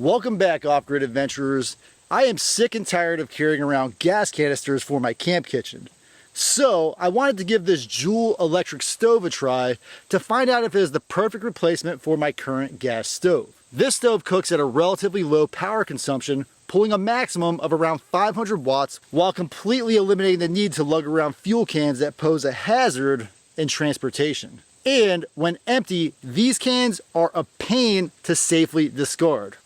Welcome back, off-grid adventurers. I am sick and tired of carrying around gas canisters for my camp kitchen. So I wanted to give this Joulle electric stove a try to find out if it is the perfect replacement for my current gas stove. This stove cooks at a relatively low power consumption, pulling a maximum of around 500 watts while completely eliminating the need to lug around fuel cans that pose a hazard in transportation. And when empty, these cans are a pain to safely discard.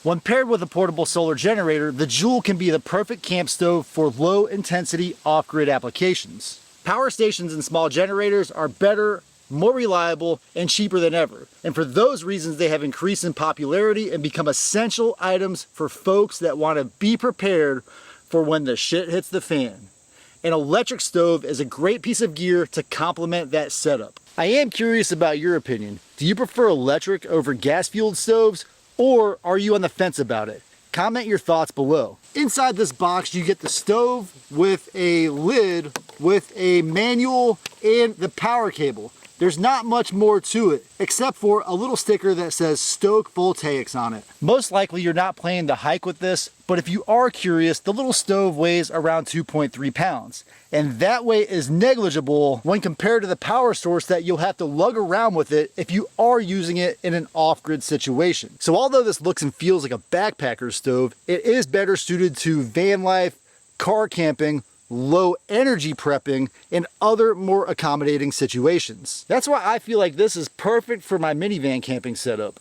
When paired with a portable solar generator, the Joulle can be the perfect camp stove for low-intensity off-grid applications. Power stations and small generators are better, more reliable, and cheaper than ever. And for those reasons, they have increased in popularity and become essential items for folks that want to be prepared for when the shit hits the fan. An electric stove is a great piece of gear to complement that setup. I am curious about your opinion. Do you prefer electric over gas-fueled stoves? Or are you on the fence about it? Comment your thoughts below. Inside this box, you get the stove with a lid, with a manual, and the power cable. There's not much more to it, except for a little sticker that says Stoke Voltaics on it. Most likely you're not planning to hike with this, but if you are curious, the little stove weighs around 2.3 pounds. And that weight is negligible when compared to the power source that you'll have to lug around with it if you are using it in an off-grid situation. So although this looks and feels like a backpacker's stove, it is better suited to van life, car camping, low energy prepping, and other more accommodating situations. That's why I feel like this is perfect for my minivan camping setup.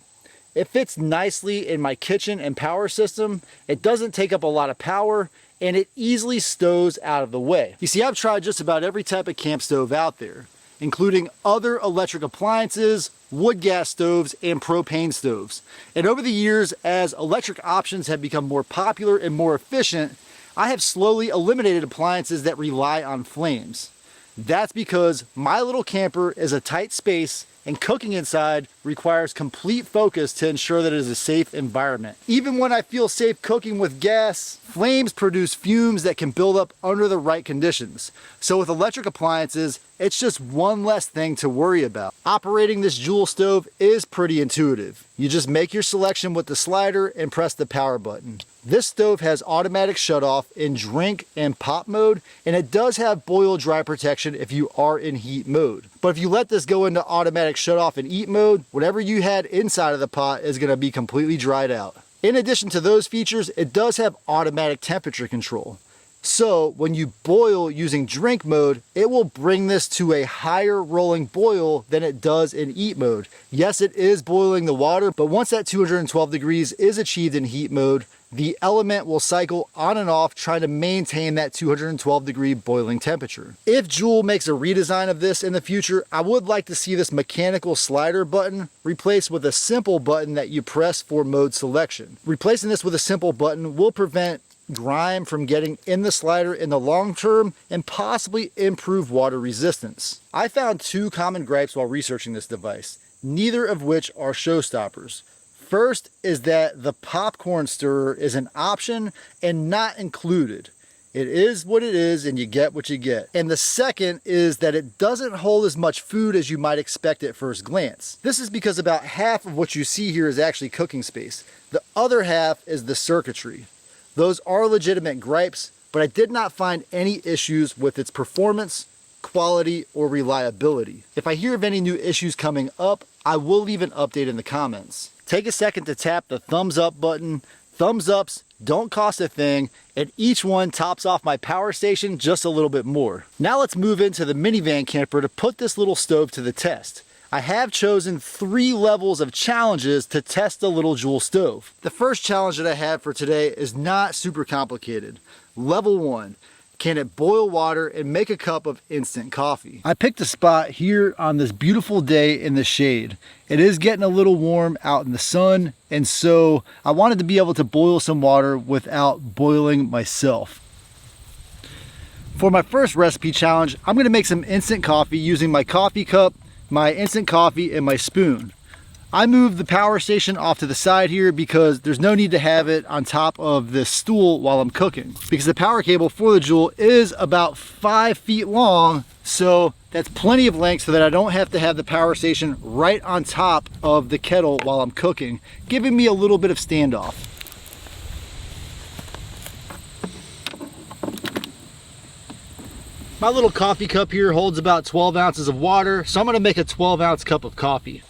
It fits nicely in my kitchen and power system, it doesn't take up a lot of power, and it easily stows out of the way. You see, I've tried just about every type of camp stove out there, including other electric appliances, wood gas stoves, and propane stoves. And over the years, as electric options have become more popular and more efficient, I have slowly eliminated appliances that rely on flames. That's because my little camper is a tight space and cooking inside requires complete focus to ensure that it is a safe environment. Even when I feel safe cooking with gas, flames produce fumes that can build up under the right conditions. So with electric appliances, it's just one less thing to worry about. Operating this Joulle stove is pretty intuitive. You just make your selection with the slider and press the power button. This stove has automatic shutoff in drink and pop mode, and it does have boil dry protection if you are in heat mode. But if you let this go into automatic shutoff and eat mode, whatever you had inside of the pot is going to be completely dried out. In addition to those features, it does have automatic temperature control. So when you boil using drink mode, it will bring this to a higher rolling boil than it does in eat mode. Yes, it is boiling the water, but once that 212 degrees is achieved in heat mode, the element will cycle on and off trying to maintain that 212 degree boiling temperature. If Joulle makes a redesign of this in the future, I would like to see this mechanical slider button replaced with a simple button that you press for mode selection. Replacing this with a simple button will prevent grime from getting in the slider in the long term and possibly improve water resistance. I found two common gripes while researching this device, neither of which are showstoppers. First is that the popcorn stirrer is an option and not included. It is what it is and you get what you get. And the second is that it doesn't hold as much food as you might expect at first glance. This is because about half of what you see here is actually cooking space. The other half is the circuitry. Those are legitimate gripes, but I did not find any issues with its performance, quality, or reliability. If I hear of any new issues coming up, I will leave an update in the comments. Take a second to tap the thumbs up button. Thumbs ups don't cost a thing, and each one tops off my power station just a little bit more. Now let's move into the minivan camper to put this little stove to the test. I have chosen 3 levels of challenges to test the little Joulle stove. The first challenge that I have for today is not super complicated. Level 1. Can it boil water and make a cup of instant coffee? I picked a spot here on this beautiful day in the shade. It is getting a little warm out in the sun, and so I wanted to be able to boil some water without boiling myself. For my first recipe challenge, I'm going to make some instant coffee using my coffee cup, my instant coffee, and my spoon. I moved the power station off to the side here because there's no need to have it on top of this stool while I'm cooking, because the power cable for the Joule is about 5 feet long, so that's plenty of length so that I don't have to have the power station right on top of the kettle while I'm cooking, giving me a little bit of standoff. My little coffee cup here holds about 12 ounces of water, so I'm going to make a 12-ounce cup of coffee.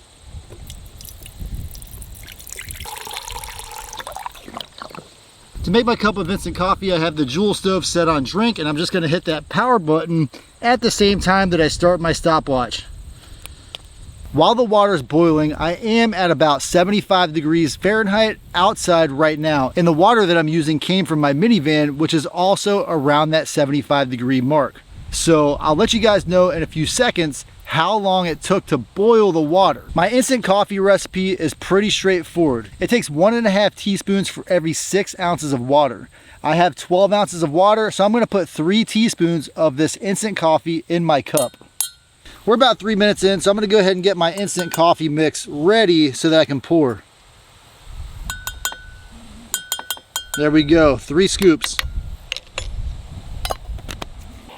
To make my cup of instant coffee, I have the Joule stove set on drink, and I'm just going to hit that power button at the same time that I start my stopwatch. While the water is boiling, I am at about 75 degrees Fahrenheit outside right now, and the water that I'm using came from my minivan, which is also around that 75-degree mark. So I'll let you guys know in a few seconds how long it took to boil the water. My instant coffee recipe is pretty straightforward. It takes 1.5 teaspoons for every 6 ounces of water. I have 12 ounces of water, so I'm going to put 3 teaspoons of this instant coffee in my cup. We're about 3 minutes in, so I'm going to go ahead and get my instant coffee mix ready so that I can pour. There we go, 3 scoops.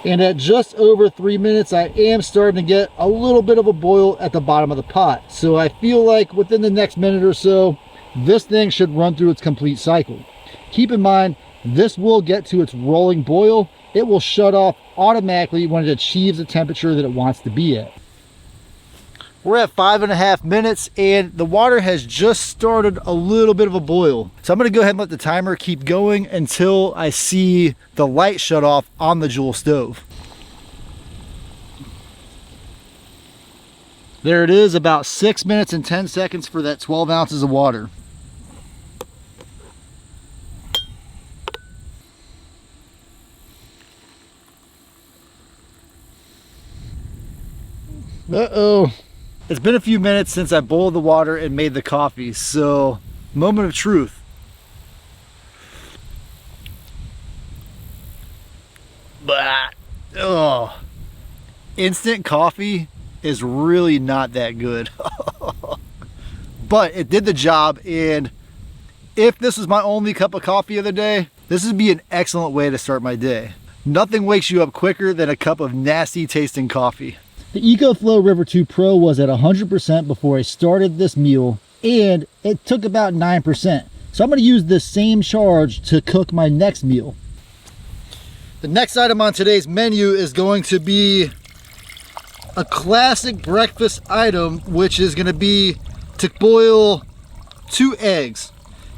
And at just over 3 minutes, I am starting to get a little bit of a boil at the bottom of the pot. So I feel like within the next minute or so, this thing should run through its complete cycle. Keep in mind, this will get to its rolling boil. It will shut off automatically when it achieves the temperature that it wants to be at. We're at 5.5 minutes and the water has just started a little bit of a boil. So I'm going to go ahead and let the timer keep going until I see the light shut off on the Joule stove. There it is, about 6 minutes and 10 seconds for that 12 ounces of water. Uh-oh. It's been a few minutes since I boiled the water and made the coffee, so moment of truth. But, oh, instant coffee is really not that good. But it did the job, and if this was my only cup of coffee of the day, this would be an excellent way to start my day. Nothing wakes you up quicker than a cup of nasty tasting coffee. The EcoFlow River 2 Pro was at 100% before I started this meal, and it took about 9%. So I'm going to use this same charge to cook my next meal. The next item on today's menu is going to be a classic breakfast item, which is going to be to boil 2 eggs.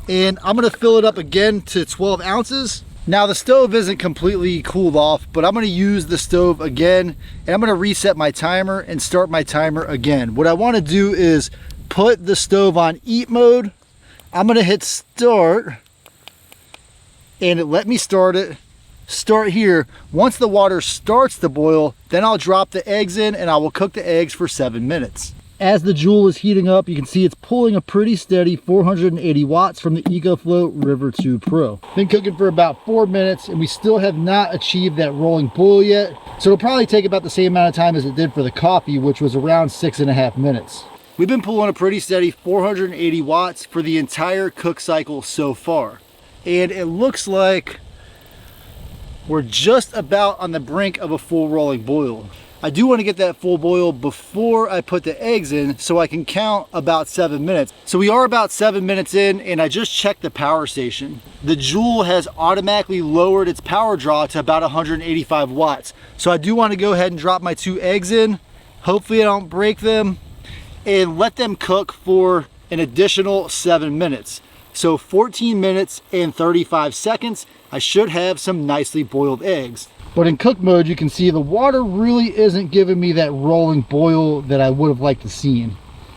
And I'm going to fill it up again to 12 ounces. Now the stove isn't completely cooled off, but I'm going to use the stove again, and I'm going to reset my timer and start my timer again. What I want to do is put the stove on eat mode. I'm going to hit start, and it let me start it. Start here. Once the water starts to boil, then I'll drop the eggs in and I will cook the eggs for 7 minutes. As the Joule is heating up, you can see it's pulling a pretty steady 480 watts from the EcoFlow River 2 Pro. Been cooking for about 4 minutes and we still have not achieved that rolling boil yet. So it'll probably take about the same amount of time as it did for the coffee, which was around 6.5 minutes. We've been pulling a pretty steady 480 watts for the entire cook cycle so far. And it looks like we're just about on the brink of a full rolling boil. I do want to get that full boil before I put the eggs in so I can count about 7 minutes. So we are about 7 minutes in and I just checked the power station. The Joule has automatically lowered its power draw to about 185 watts. So I do want to go ahead and drop my 2 eggs in. Hopefully I don't break them, and let them cook for an additional 7 minutes. So 14 minutes and 35 seconds, I should have some nicely boiled eggs. But in cook mode, you can see the water really isn't giving me that rolling boil that I would have liked to see.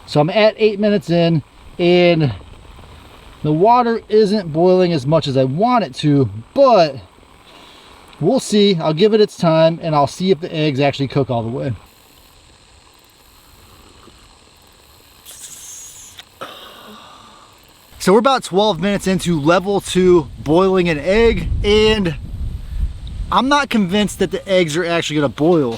So I'm at 8 minutes in, and the water isn't boiling as much as I want it to, but we'll see. I'll give it its time, and I'll see if the eggs actually cook all the way. So we're about 12 minutes into level 2 boiling an egg, and I'm not convinced that the eggs are actually going to boil.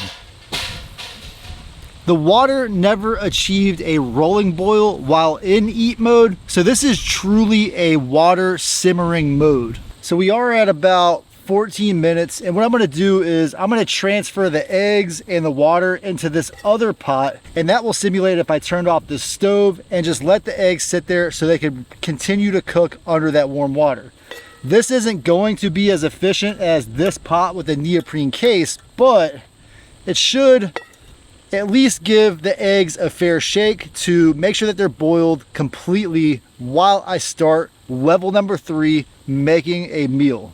The water never achieved a rolling boil while in eat mode, so this is truly a water simmering mode. So we are at about 14 minutes, and what I'm going to do is I'm going to transfer the eggs and the water into this other pot, and that will simulate if I turned off the stove and just let the eggs sit there so they can continue to cook under that warm water. This isn't going to be as efficient as this pot with a neoprene case, but it should at least give the eggs a fair shake to make sure that they're boiled completely while I start level number 3, making a meal.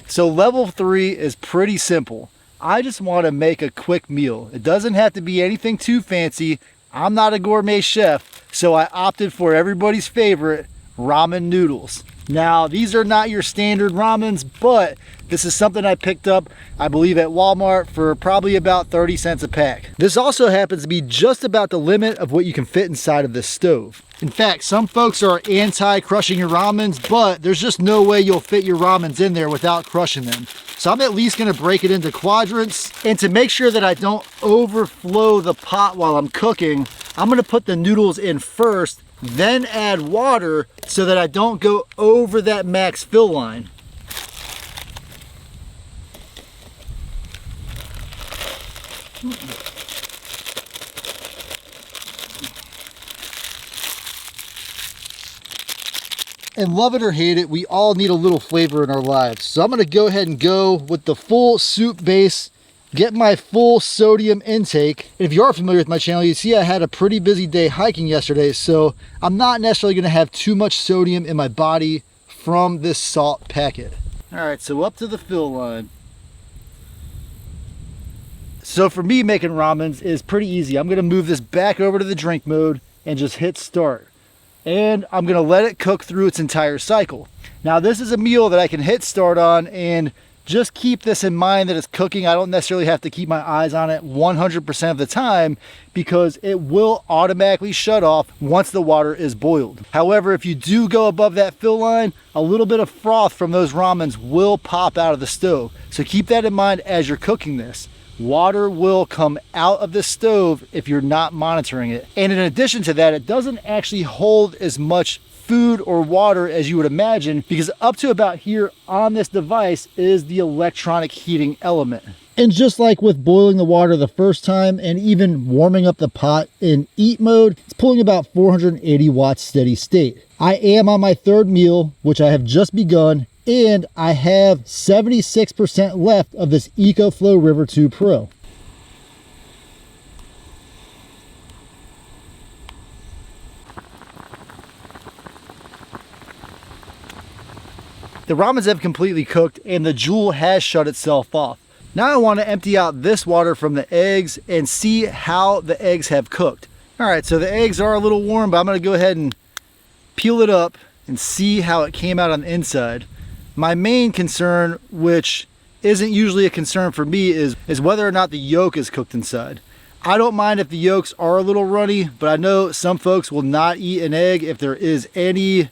So level 3 is pretty simple. I just want to make a quick meal. It doesn't have to be anything too fancy. I'm not a gourmet chef, so I opted for everybody's favorite, ramen noodles. Now, these are not your standard ramens, but this is something I picked up, I believe, at Walmart for probably about 30 cents a pack. This also happens to be just about the limit of what you can fit inside of this stove. In fact, some folks are anti-crushing your ramens, but there's just no way you'll fit your ramens in there without crushing them. So I'm at least gonna break it into quadrants, and to make sure that I don't overflow the pot while I'm cooking, I'm gonna put the noodles in first, then add water so that I don't go over that max fill line. And love it or hate it, we all need a little flavor in our lives. So I'm gonna go ahead and go with the full soup base, get my full sodium intake. And if you are familiar with my channel, you see I had a pretty busy day hiking yesterday, so I'm not necessarily gonna have too much sodium in my body from this salt packet. All right, so up to the fill line. So for me, making ramens is pretty easy. I'm gonna move this back over to the drink mode and just hit start. And I'm gonna let it cook through its entire cycle. Now this is a meal that I can hit start on and just keep this in mind that it's cooking. I don't necessarily have to keep my eyes on it 100% of the time because it will automatically shut off once the water is boiled. However, if you do go above that fill line, a little bit of froth from those ramens will pop out of the stove. So keep that in mind as you're cooking this. Water will come out of the stove if you're not monitoring it. And in addition to that, it doesn't actually hold as much food or water as you would imagine, because up to about here on this device is the electronic heating element. And just like with boiling the water the first time and even warming up the pot in eat mode, it's pulling about 480 watts steady state. I am on my third meal, which I have just begun, and I have 76% left of this EcoFlow River 2 Pro. The ramens have completely cooked and the Joule has shut itself off. Now I want to empty out this water from the eggs and see how the eggs have cooked. All right, so the eggs are a little warm, but I'm going to go ahead and peel it up and see how it came out on the inside. My main concern, which isn't usually a concern for me, is whether or not the yolk is cooked inside. I don't mind if the yolks are a little runny, but I know some folks will not eat an egg if there is any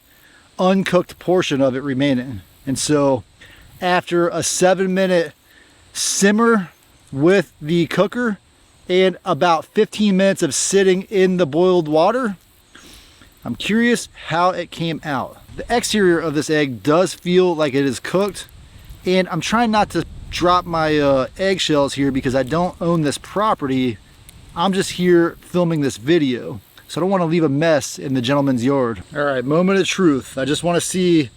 uncooked portion of it remaining. And so after a 7-minute simmer with the cooker and about 15 minutes of sitting in the boiled water, I'm curious how it came out. The exterior of this egg does feel like it is cooked, and I'm trying not to drop my eggshells here because I don't own this property. I'm just here filming this video, so I don't want to leave a mess in the gentleman's yard. All right, moment of truth. I just want to see.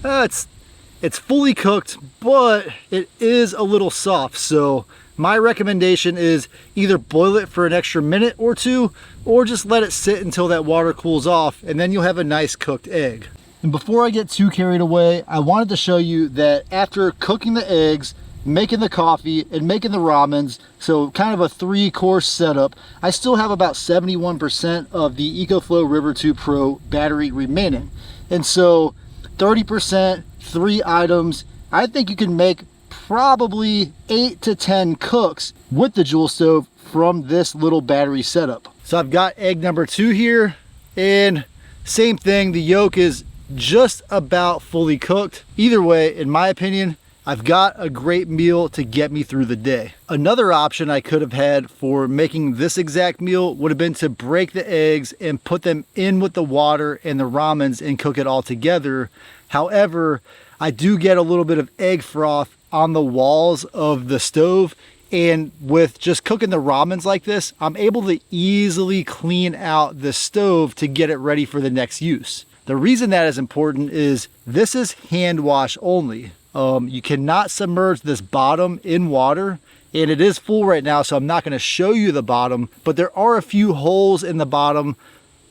It's fully cooked, but it is a little soft. So my recommendation is either boil it for an extra minute or two, or just let it sit until that water cools off, and then you'll have a nice cooked egg. And before I get too carried away, I wanted to show you that after cooking the eggs, making the coffee, and making the ramens, so kind of a 3-course setup, I still have about 71% of the EcoFlow River 2 Pro battery remaining. And so 30%, 3 items, I think you can make probably 8 to 10 cooks with the Joule stove from this little battery setup. So I've got egg number 2 here, and same thing, the yolk is just about fully cooked. Either way, in my opinion, I've got a great meal to get me through the day. Another option I could have had for making this exact meal would have been to break the eggs and put them in with the water and the ramens and cook it all together. However, I do get a little bit of egg froth on the walls of the stove, and with just cooking the ramens like this, I'm able to easily clean out the stove to get it ready for the next use. The reason that is important is this is hand wash only. You cannot submerge this bottom in water, and it is full right now, so I'm not going to show you the bottom, but there are a few holes in the bottom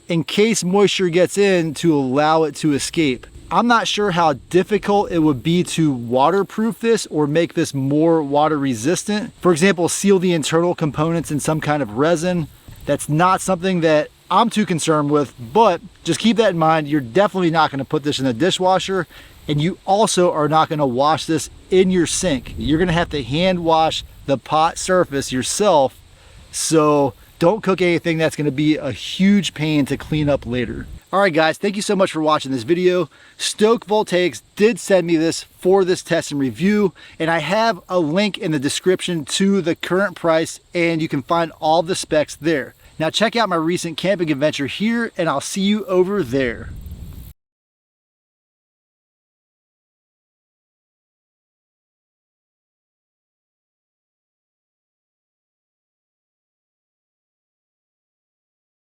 in case moisture gets in to allow it to escape. I'm not sure how difficult it would be to waterproof this or make this more water resistant. For example, seal the internal components in some kind of resin. That's not something that I'm too concerned with, but just keep that in mind. You're definitely not going to put this in the dishwasher, and you also are not going to wash this in your sink. You're going to have to hand wash the pot surface yourself, so don't cook anything that's going to be a huge pain to clean up later. All right, guys, thank you so much for watching this video. Stoke Voltaics did send me this for this test and review, and I have a link in the description to the current price, and you can find all the specs there. Now check out my recent camping adventure here, and I'll see you over there.